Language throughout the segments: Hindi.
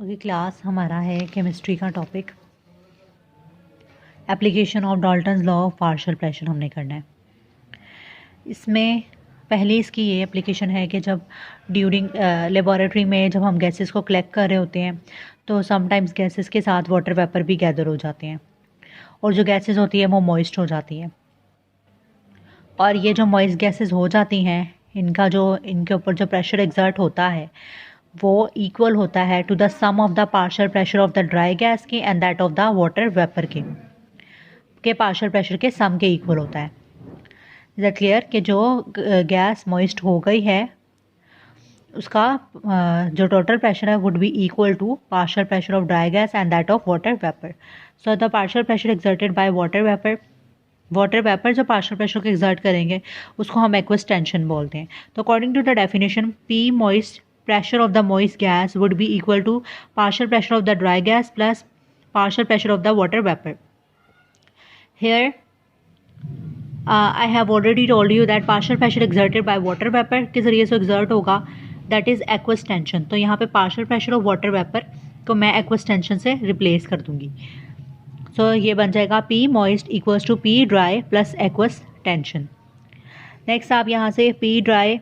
ओके, क्लास हमारा है केमिस्ट्री का topic application of Dalton's law of partial pressure हमने करना है। इसमें पहले इसकी ये एप्लीकेशन है कि जब ड्यूरिंग लेबोरेटरी में जब हम गैसेस को कलेक्ट कर रहे होते हैं तो समटाइम्स गैसेस के साथ वाटर वेपर भी गैदर हो जाते हैं और जो गैसेस होती है वो मॉइस्ट हो जाती हैं। और ये जो मॉइस्ट गैसेस हो जाती हैं इनके ऊपर जो प्रेशर एग्जर्ट होता है वो इक्वल होता है to the sum of the partial pressure of the dry gas के and that of the water vapour के पार्शियल प्रेशर के सम के इक्वल होता है। इज दैट क्लियर कि जो गैस मॉइस्ट हो गई है उसका जो टोटल प्रेशर है would be equal to partial pressure of dry gas and that of water vapour. So the partial pressure exerted by water vapour जो पार्शियल प्रेशर को एक्सर्ट करेंगे उसको हम एक्वस टेंशन बोलते हैं। तो according to the definition P moist pressure of the moist gas would be equal to partial pressure of the dry gas plus partial pressure of the water vapor. Here I have already told you that partial pressure exerted by water vapor किस जरिए से exert होगा, that is aqueous tension। तो यहाँ पे partial pressure of water vapor को मैं aqueous tension से replace कर दूंगी। So ये बन जाएगा P moist equals to P dry plus aqueous tension। Next आप यहाँ से P dry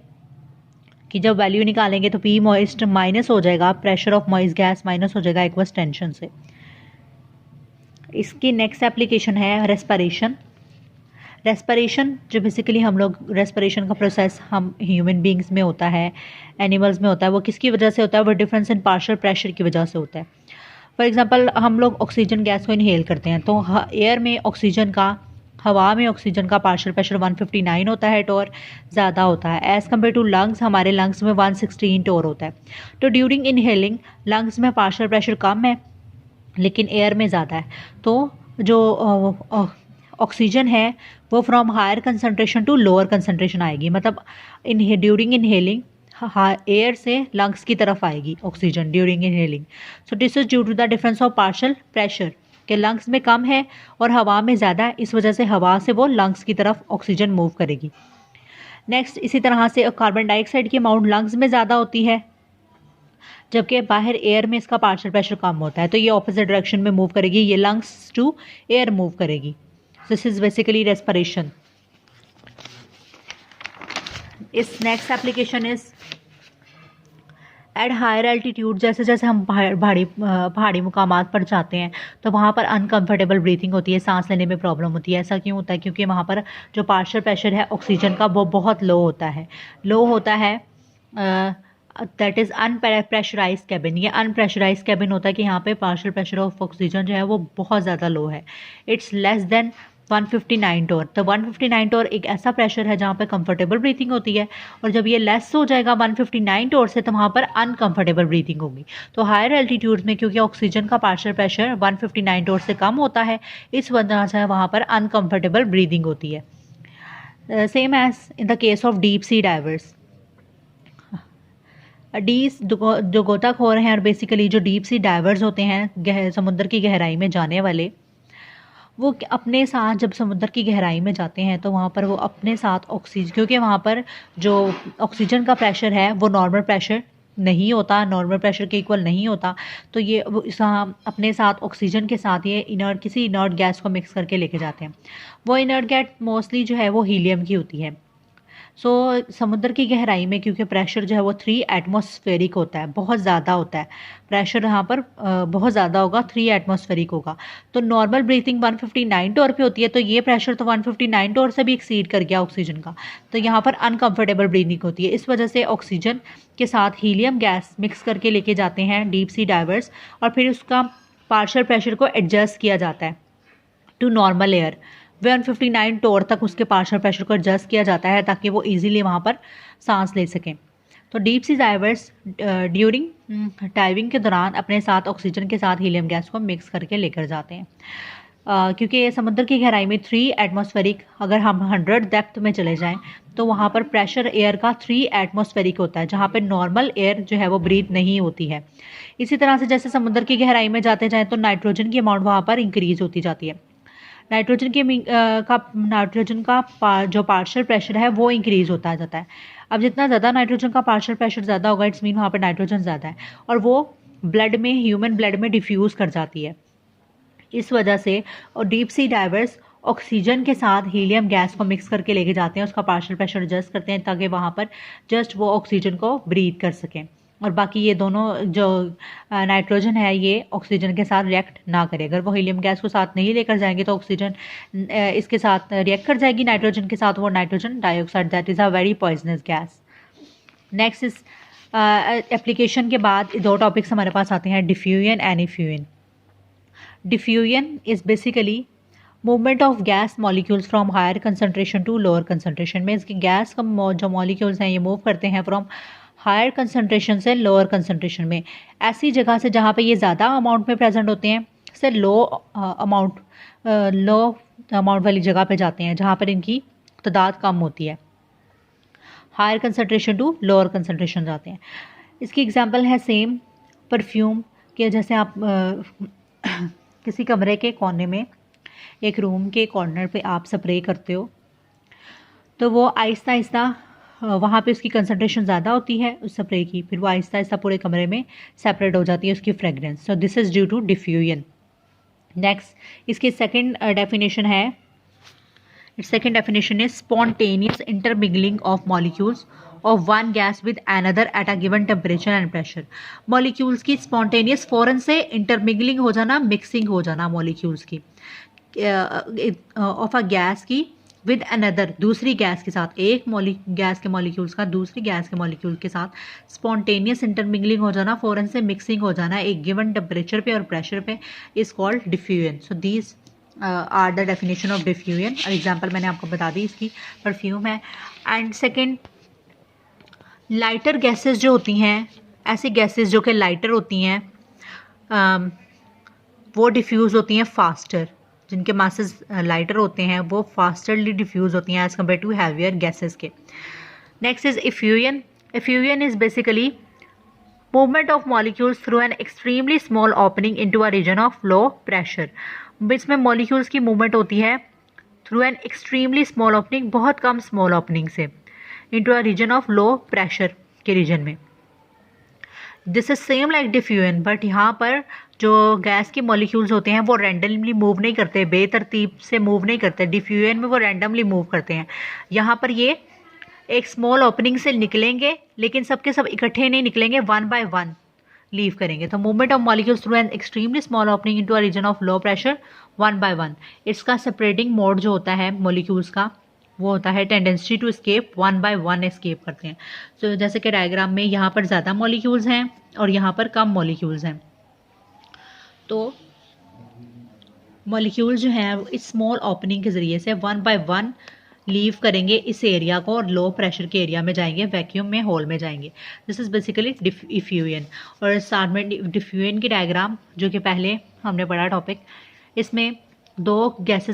कि जब वैल्यू निकालेंगे तो पी मॉइस्ट माइनस हो जाएगा, pressure of moist gas minus हो जाएगा एक्वस टेंशन से। इसकी नेक्स्ट एप्लीकेशन है रेस्पिरेशन जो बेसिकली हम लोग रेस्पिरेशन का प्रोसेस हम ह्यूमन बींग्स में होता है, एनिमल्स में होता है, वो किसकी वजह से होता है? वो डिफरेंस इन पार्शियल प्रेशर की वजह से होता है। फॉर एग्जांपल हम लोग ऑक्सीजन गैस को इनहेल करते हैं तो हवा में ऑक्सीजन का पार्शियल प्रेशर 159 होता है, टोर ज़्यादा होता है एज़ कम्पेयर टू लंग्स। हमारे लंग्स में 116 टोर होता है। तो ड्यूरिंग इनहेलिंग लंग्स में पार्शियल प्रेशर कम है लेकिन एयर में ज़्यादा है। तो जो ऑक्सीजन है वो from higher concentration to lower concentration आएगी, मतलब ड्यूरिंग इनहेलिंग एयर से लंग्स की तरफ आएगी oxygen during inhaling. So this is due to the difference of partial pressure कि लंग्स में कम है और हवा में ज़्यादा है, इस वजह से हवा से वो लंग्स की तरफ ऑक्सीजन मूव करेगी। नेक्स्ट इसी तरह से कार्बन डाइऑक्साइड की अमाउंट लंग्स में ज़्यादा होती है जबकि बाहर एयर में इसका पार्शियल प्रेशर कम होता है, तो ये ऑपोजिट डायरेक्शन में मूव करेगी, ये लंग्स टू एयर मूव करेगी। This is basically respiration. इस next application is at higher altitude. जैसे जैसे हम पहाड़ी मुकामात पर जाते हैं तो वहाँ पर अनकम्फर्टेबल ब्रीथिंग होती है, सांस लेने में प्रॉब्लम होती है। ऐसा क्यों होता है? क्योंकि वहाँ पर जो पार्शियल प्रेशर है ऑक्सीजन का वो बहुत लो होता है। That is unpressurize cabin. ये अनप्रेशराइज कैबिन होता है कि यहाँ पे पार्शियल प्रेशर ऑफ ऑक्सीजन जो है वो बहुत ज़्यादा लो है, इट्स लेस देन 159 टोर। तो 159 टोर एक ऐसा प्रेशर है जहाँ पे कंफर्टेबल ब्रीथिंग होती है, और जब ये लेस हो जाएगा 159 टोर से तो वहाँ पर अनकंफर्टेबल ब्रीथिंग होगी। तो हायर एल्टीट्यूड्स में क्योंकि ऑक्सीजन का पार्शियल प्रेशर 159 टोर से कम होता है, इस वजह से वहाँ पर अनकंफर्टेबल ब्रीथिंग होती है। Same as in the case of deep sea divers. जो गोताखोर हैं और बेसिकली जो डीप सी डाइवर्स होते हैं समुद्र की गहराई में जाने वाले, वो अपने साथ जब समुद्र की गहराई में जाते हैं तो वहाँ पर वो अपने साथ ऑक्सीजन, क्योंकि वहाँ पर जो ऑक्सीजन का प्रेशर है वो नॉर्मल प्रेशर नहीं होता, नॉर्मल प्रेशर के इक्वल नहीं होता, तो ये अपने साथ ऑक्सीजन के साथ ये किसी इनर्ट गैस को मिक्स करके लेके जाते हैं। वो इनर्ट गैस मोस्टली जो है वो हीलियम की होती है। सो समुद्र की गहराई में क्योंकि प्रेशर जो है वो 3 एटमॉस्फेरिक होता है, बहुत ज़्यादा होता है प्रेशर, यहाँ पर बहुत ज़्यादा होगा, 3 एटमॉस्फेरिक होगा। तो नॉर्मल ब्रीथिंग 159 टोर पे होती है, तो ये प्रेशर तो 159 टोर से भी एक्सीड कर गया ऑक्सीजन का, तो यहाँ पर अनकम्फर्टेबल ब्रीथिंग होती है। इस वजह से ऑक्सीजन के साथ हीलियम गैस मिक्स करके लेके जाते हैं डीप सी डाइवर्स, और फिर उसका पार्शियल प्रेशर को एडजस्ट किया जाता है टू नॉर्मल एयर। 159 टोर तक उसके पार्शियल प्रेशर को एडजस्ट किया जाता है ताकि वो इजीली वहाँ पर सांस ले सकें। तो deep sea diverse during diving के दौरान अपने साथ ऑक्सीजन के साथ हीलियम गैस को मिक्स करके लेकर जाते हैं। क्योंकि समुद्र की गहराई में 3 एटमॉस्फेरिक, अगर हम 100 डेप्थ में चले जाएं तो वहाँ पर प्रेशर एयर का 3 एटमॉस्फेरिक होता है, जहाँ पर नॉर्मल एयर जो है वो ब्रीथ नहीं होती है। इसी तरह से जैसे समुद्र की गहराई में जाते जाएँ तो नाइट्रोजन की अमाउंट वहाँ पर इंक्रीज होती जाती है। नाइट्रोजन का जो पार्शियल प्रेशर है वो इंक्रीज होता जाता है। अब जितना ज़्यादा नाइट्रोजन का पार्शियल प्रेशर ज़्यादा होगा, इट्स मीन वहाँ पर नाइट्रोजन ज़्यादा है, और वो ब्लड में, ह्यूमन ब्लड में डिफ्यूज़ कर जाती है। इस वजह से और डीप सी डाइवर्स ऑक्सीजन के साथ हीलियम गैस को मिक्स करके लेके जाते हैं, उसका पार्शियल प्रेशर एडजस्ट करते हैं ताकि वहाँ पर जस्ट वो ऑक्सीजन को ब्रीथ कर सकें, और बाकी ये दोनों जो नाइट्रोजन है ये ऑक्सीजन के साथ रिएक्ट ना करे। अगर वो हीलियम गैस को साथ नहीं लेकर जाएंगे तो ऑक्सीजन इसके साथ रिएक्ट कर जाएगी नाइट्रोजन के साथ, वो nitrogen dioxide, that is a very poisonous gas. Next इस एप्लीकेशन के बाद 2 टॉपिक्स हमारे पास आते हैं, diffusion and effusion. Diffusion is basically movement of gas molecules from higher concentration to lower concentration में इसकी गैस का जो मॉलिक्यूल्स हैं ये मूव करते हैं फ्रॉम हायर कंसनट्रेशन से लोअर कंसनट्रेशन में, ऐसी जगह से जहाँ पे ये ज़्यादा अमाउंट में प्रेजेंट होते हैं से लो अमाउंट वाली जगह पे जाते हैं जहाँ पर इनकी तादाद कम होती है। Higher concentration to lower concentration जाते हैं। इसकी एग्जांपल है सेम परफ्यूम के, जैसे आप किसी कमरे के कोने में, एक रूम के कॉर्नर पे आप स्प्रे करते हो तो वो आहिस्ता आहिस्ता वहाँ पे उसकी कंसंट्रेशन ज़्यादा होती है उस स्प्रे की, फिर वो आहिस्ता आहिस्ता पूरे कमरे में सेपरेट हो जाती है उसकी fragrance. So this is due to diffusion. Next इसकी सेकंड डेफिनेशन है, second definition is spontaneous intermingling of molecules of one gas with another at a given temperature and pressure. Molecules की स्पॉन्टेनियस फ़ौरन से इंटरमिंगलिंग हो जाना, मिक्सिंग हो जाना मॉलिक्यूल्स की ऑफ अ गैस की विद अनदर, दूसरी गैस के साथ, एक गैस के मॉलिक्यूल्स का दूसरी गैस के मॉलिक्यूल के साथ स्पॉन्टेनियस इंटरमिंगलिंग हो जाना, फ़ौरन से मिक्सिंग हो जाना एक गिवन टेम्परेचर पे और प्रेशर पे, is called diffusion. So these are the definition of diffusion. और एग्जांपल मैंने आपको बता दी इसकी, परफ्यूम है। एंड सेकेंड, लाइटर गैसेस जो होती हैं, ऐसी गैसेस जो कि लाइटर होती हैं वो डिफ्यूज़ होती हैं फास्टर, जिनके मासेस लाइटर होते हैं वो फास्टरली डिफ्यूज़ होती हैं as compare to heavier gases के। Next is effusion. Effusion is basically movement of molecules through an extremely small opening into a region of low pressure. इसमें मॉलिक्यूल्स की मूवमेंट होती है through an extremely small opening, बहुत कम स्मॉल ओपनिंग से, into a region of low pressure के रीजन में। This is same like diffusion, but यहाँ पर जो गैस के मॉलिक्यूल्स होते हैं वो रैंडमली मूव नहीं करते, बेतरतीब से मूव नहीं करते। डिफ्यूजन में वो रैंडमली मूव करते हैं। यहाँ पर ये एक स्मॉल ओपनिंग से निकलेंगे लेकिन सबके सब इकट्ठे नहीं निकलेंगे, वन बाय वन लीव करेंगे। तो movement of molecules through an extremely small opening into a region of low pressure, one by one. इसका सेपरेटिंग मोड जो होता है मॉलिक्यूल्स का वो होता है tendency to escape, one by one escape करते हैं। तो जैसे कि डायग्राम में यहाँ पर ज़्यादा मॉलिक्यूल्स हैं और यहाँ पर कम मॉलिक्यूल्स हैं, तो मॉलिक्यूल्स जो हैं इस स्मॉल ओपनिंग के ज़रिए से वन बाय वन लीव करेंगे इस एरिया को और लो प्रेशर के एरिया में जाएंगे, वैक्यूम में, होल में जाएंगे। This is basically effusion. और साथ में डिफ्यूजन की डायग्राम जो कि पहले हमने पढ़ा टॉपिक, इसमें 2 गैसेस